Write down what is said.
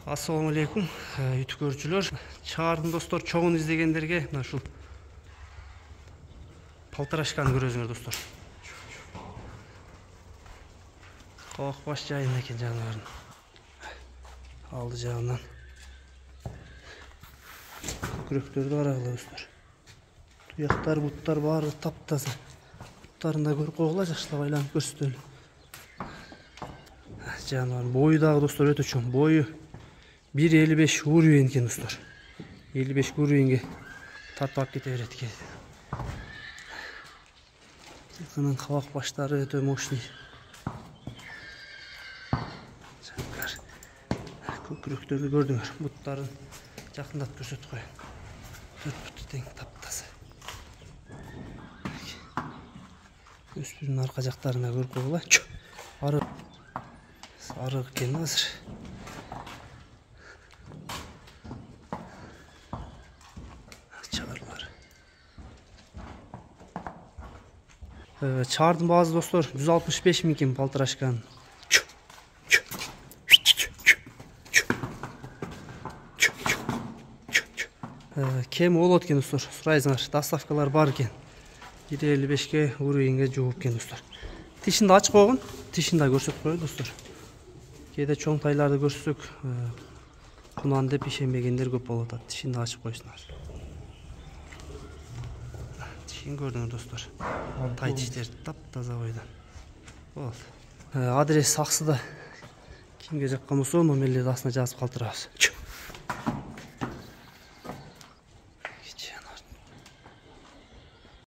Assalamu алейкум, YouTube көрүүчүлөр. Чаардын достор, чоңун издегендерге мына ушул палтарашканы көрөсүңөр достор. Кок баш жайында экен жаныбарын. Алды жагынан. Күрөктөрдү карагыла достор. Туяктар, буттар баары таптаза. Буттарында көрүп койгула, жакшылап айланып көрсөтөлү. Жаныбар бою дагы достор өтө чоң. Бою 1.55 уровень екен достар. 55 уровеньге тарпап кете берет экен. Жылкынын кабак баштары өтө мощный. Күрөктөрдү көрдүңөр. Буттарын жакындап көрсөтүп коеюн. 4 буту тең таптаза. Өспүрүмдүн арка жактарына көрүп койгула. Арык экен азыр. Чаардын баасы достор 165 миң экен палтарашкан. Кем болот экен достор. Сурайсыңар, доставкалар бар экен. 1.55ге уровеньге жууп экен достор. Тишин да ачып койгон, тишин да көрсөтүп коеюн достор. Кээде чоң тайларды көрсөк, кунан деп ишенбегендер көп болуп атат. Тишин да ачып койсуңар. Тишин көрдүңөр достор. Тай тиштер таптаза бойдон. Болот. Адрес Аксыда. Кимге жаккан болсо номерлерди астына жазып калтырабыз.